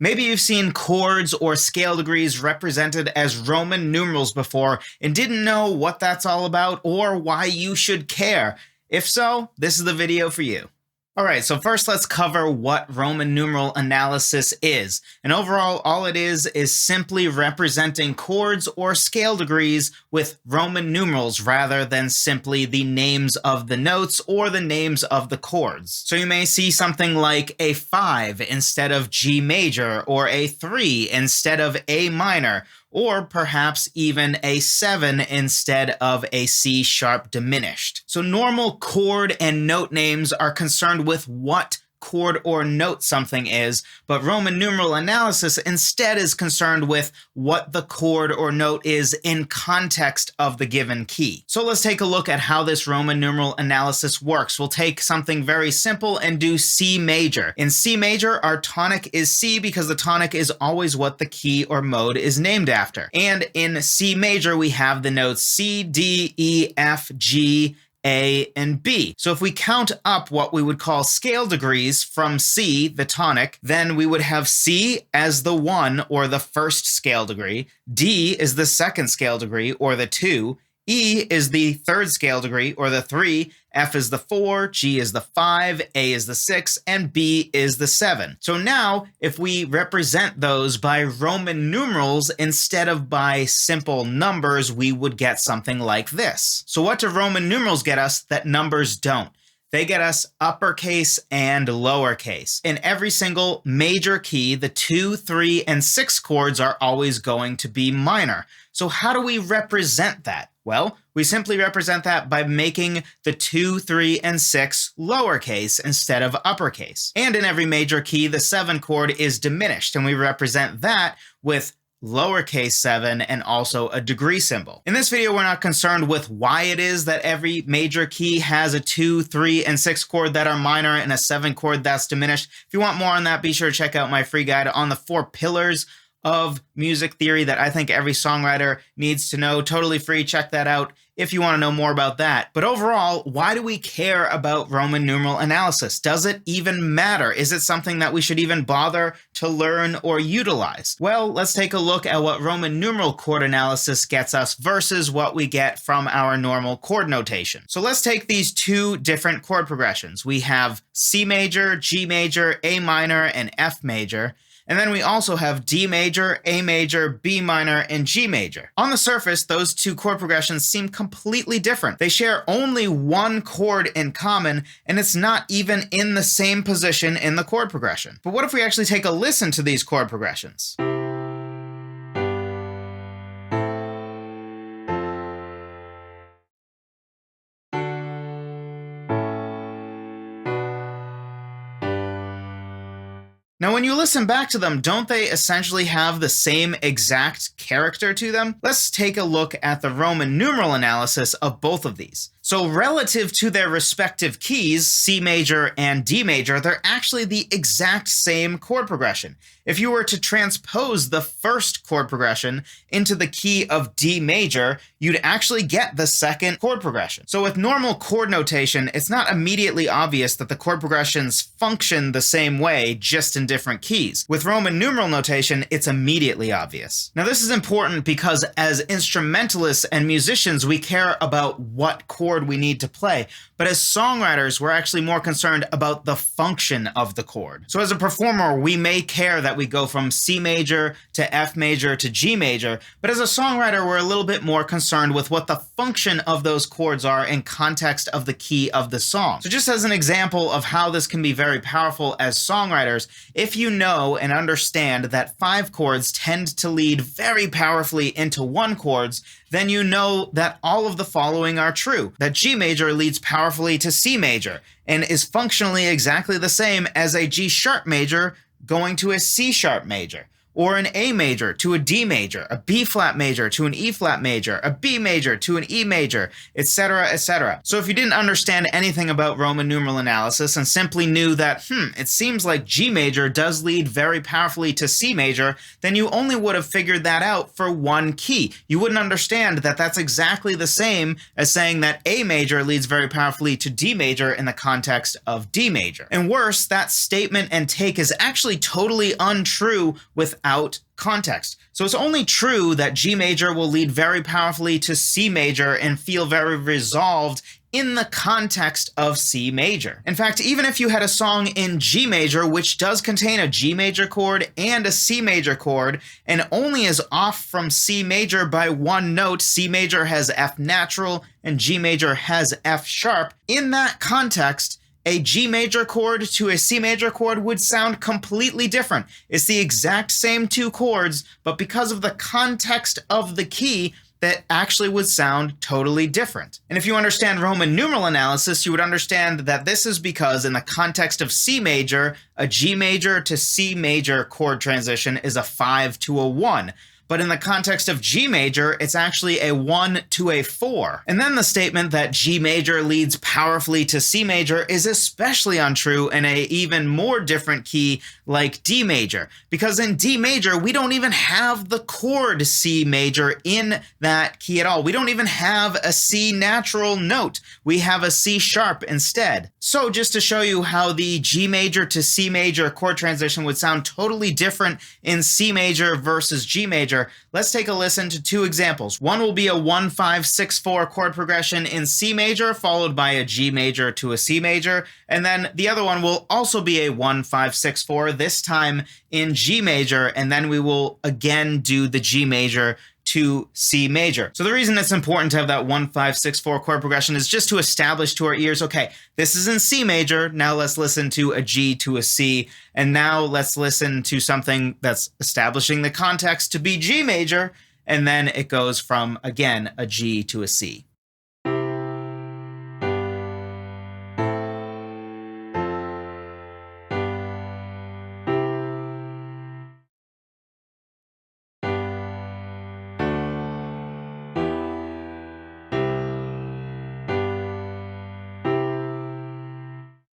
Maybe you've seen chords or scale degrees represented as Roman numerals before and didn't know what that's all about or why you should care. If so, this is the video for you. Alright, so first let's cover what Roman numeral analysis is. And overall, all it is simply representing chords or scale degrees with Roman numerals rather than simply the names of the notes or the names of the chords. So you may see something like a 5 instead of G major, or a 3 instead of A minor, or perhaps even a 7 instead of a C sharp diminished. So normal chord and note names are concerned with what chord or note something is, but Roman numeral analysis instead is concerned with what the chord or note is in context of the given key. So let's take a look at how this Roman numeral analysis works. We'll take something very simple and do C major. In C major, our tonic is C because the tonic is always what the key or mode is named after. And in C major, we have the notes C, D, E, F, G, A, and B. So if we count up what we would call scale degrees from C, the tonic, then we would have C as the 1 or the first scale degree, D is the second scale degree or the 2, E is the third scale degree or the 3, F is the 4, G is the 5, A is the 6, and B is the 7. So now, if we represent those by Roman numerals instead of by simple numbers, we would get something like this. So what do Roman numerals get us that numbers don't? They get us uppercase and lowercase. In every single major key, the 2, 3, and 6 chords are always going to be minor. So how do we represent that? Well, we simply represent that by making the 2, 3, and 6 lowercase instead of uppercase. And in every major key, the 7 chord is diminished, and we represent that with lowercase 7 and also a degree symbol. In this video, we're not concerned with why it is that every major key has a 2, 3, and 6 chord that are minor and a 7 chord that's diminished. If you want more on that, be sure to check out my free guide on the 4 pillars of music theory that I think every songwriter needs to know. Totally free. Check that out if you want to know more about that. But overall, why do we care about Roman numeral analysis? Does it even matter? Is it something that we should even bother to learn or utilize? Well, let's take a look at what Roman numeral chord analysis gets us versus what we get from our normal chord notation. So let's take these two different chord progressions. We have C major, G major, A minor, and F major. And then we also have D major, A major, B minor, and G major. On the surface, those two chord progressions seem completely different. They share only one chord in common, and it's not even in the same position in the chord progression. But what if we actually take a listen to these chord progressions? Now, when you listen back to them, don't they essentially have the same exact character to them? Let's take a look at the Roman numeral analysis of both of these. So relative to their respective keys, C major and D major, they're actually the exact same chord progression. If you were to transpose the first chord progression into the key of D major, you'd actually get the second chord progression. So with normal chord notation, it's not immediately obvious that the chord progressions function the same way, just in different keys. With Roman numeral notation, it's immediately obvious. Now this is important because as instrumentalists and musicians, we care about what chord we need to play. But as songwriters, we're actually more concerned about the function of the chord. So as a performer, we may care that we go from C major to F major to G major, but as a songwriter, we're a little bit more concerned with what the function of those chords are in context of the key of the song. So just as an example of how this can be very powerful as songwriters, if you know and understand that 5 chords tend to lead very powerfully into 1 chords, then you know that all of the following are true. That G major leads powerfully to C major and is functionally exactly the same as a G sharp major going to a C sharp major, or an A major to a D major, a B flat major to an E flat major, a B major to an E major, etc., etc. So if you didn't understand anything about Roman numeral analysis and simply knew that, it seems like G major does lead very powerfully to C major, then you only would have figured that out for one key. You wouldn't understand that that's exactly the same as saying that A major leads very powerfully to D major in the context of D major. And worse, that statement and take is actually totally untrue without context. So it's only true that G major will lead very powerfully to C major and feel very resolved in the context of C major. In fact, even if you had a song in G major, which does contain a G major chord and a C major chord, and only is off from C major by one note, C major has F natural and G major has F sharp, in that context, a G major chord to a C major chord would sound completely different. It's the exact same two chords, but because of the context of the key, that actually would sound totally different. And if you understand Roman numeral analysis, you would understand that this is because in the context of C major, a G major to C major chord transition is a 5 to a 1. But in the context of G major, it's actually a 1 to a 4. And then the statement that G major leads powerfully to C major is especially untrue in a even more different key like D major. Because in D major, we don't even have the chord C major in that key at all. We don't even have a C natural note. We have a C sharp instead. So just to show you how the G major to C major chord transition would sound totally different in C major versus G major, let's take a listen to two examples. One will be a 1-5-6-4 chord progression in C major, followed by a G major to a C major, and then the other one will also be a 1-5-6-4, this time in G major, and then we will again do the G major to C major. So the reason it's important to have that 1-5-6-4 chord progression is just to establish to our ears, okay, this is in C major, now let's listen to a G to a C, and now let's listen to something that's establishing the context to be G major, and then it goes from, again, a G to a C.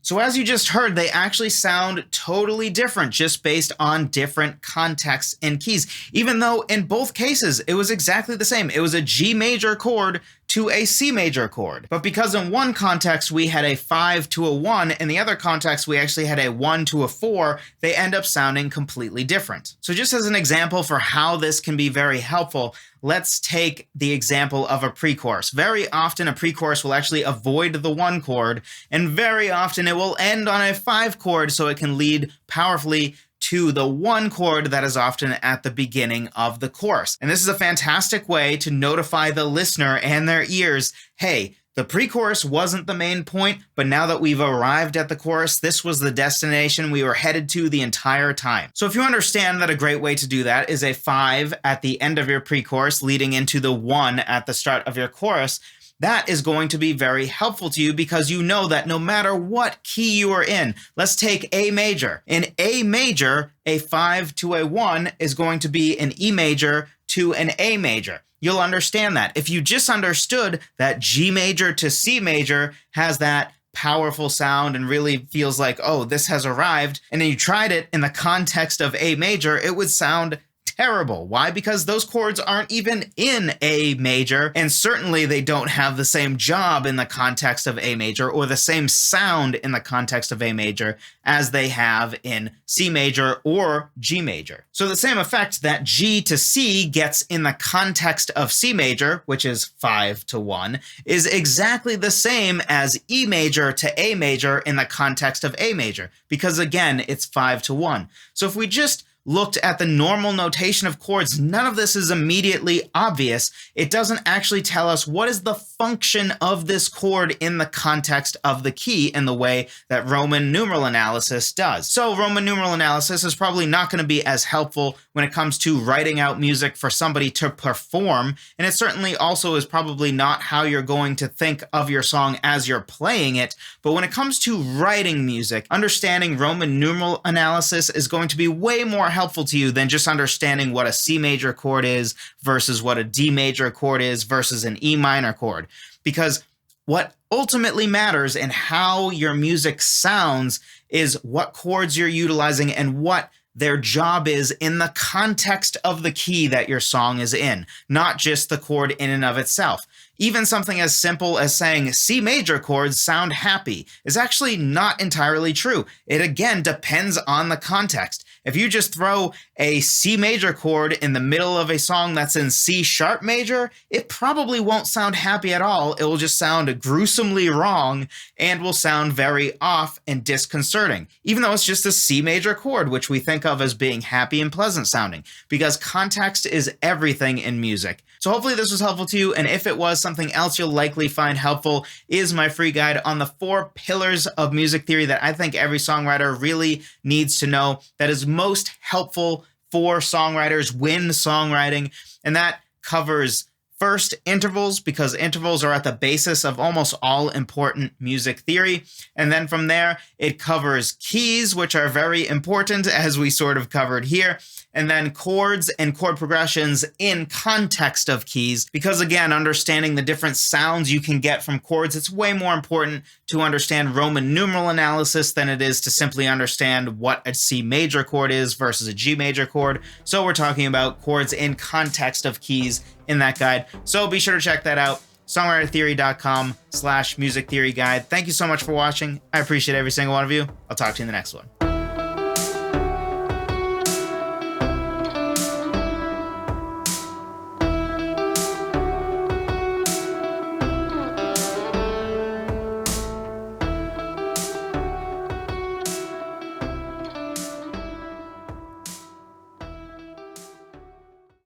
So as you just heard, they actually sound totally different just based on different contexts and keys, even though in both cases it was exactly the same. It was a G major chord to a C major chord. But because in one context we had a 5 to a 1, in the other context we actually had a 1 to a 4, they end up sounding completely different. So just as an example for how this can be very helpful, let's take the example of a pre-chorus. Very often a pre-chorus will actually avoid the 1 chord, and very often it will end on a 5 chord so it can lead powerfully to the 1 chord that is often at the beginning of the chorus. And this is a fantastic way to notify the listener and their ears, hey, the pre-chorus wasn't the main point, but now that we've arrived at the chorus, this was the destination we were headed to the entire time. So if you understand that a great way to do that is a 5 at the end of your pre-chorus leading into the 1 at the start of your chorus, that is going to be very helpful to you because you know that no matter what key you are in, let's take A major. In A major, a 5 to a 1 is going to be an E major to an A major. You'll understand that. If you just understood that G major to C major has that powerful sound and really feels like, oh, this has arrived, and then you tried it in the context of A major, it would sound terrible. Why? Because those chords aren't even in A major, and certainly they don't have the same job in the context of A major or the same sound in the context of A major as they have in C major or G major. So the same effect that G to C gets in the context of C major, which is 5 to 1, is exactly the same as E major to A major in the context of A major, because again, it's 5 to 1. So if we just looked at the normal notation of chords, none of this is immediately obvious. It doesn't actually tell us what is the function of this chord in the context of the key in the way that Roman numeral analysis does. So Roman numeral analysis is probably not going to be as helpful when it comes to writing out music for somebody to perform, and it certainly also is probably not how you're going to think of your song as you're playing it. But when it comes to writing music, understanding Roman numeral analysis is going to be way more helpful to you than just understanding what a C major chord is versus what a D major chord is versus an E minor chord. Because what ultimately matters in how your music sounds is what chords you're utilizing and what their job is in the context of the key that your song is in, not just the chord in and of itself. Even something as simple as saying C major chords sound happy is actually not entirely true. It again depends on the context. If you just throw a C major chord in the middle of a song that's in C sharp major, it probably won't sound happy at all. It will just sound gruesomely wrong and will sound very off and disconcerting, even though it's just a C major chord, which we think of as being happy and pleasant sounding, because context is everything in music. So hopefully this was helpful to you, and if it was, something else you'll likely find helpful is my free guide on the 4 pillars of music theory that I think every songwriter really needs to know, that is most helpful for songwriters when songwriting, and that covers first, intervals, because intervals are at the basis of almost all important music theory. And then from there, it covers keys, which are very important, as we sort of covered here. And then chords and chord progressions in context of keys, because again, understanding the different sounds you can get from chords, it's way more important to understand Roman numeral analysis than it is to simply understand what a C major chord is versus a G major chord. So we're talking about chords in context of keys in that guide. So be sure to check that out. songwritertheory.com/music theory guide. Thank you so much for watching. I appreciate every single one of you. I'll talk to you in the next one.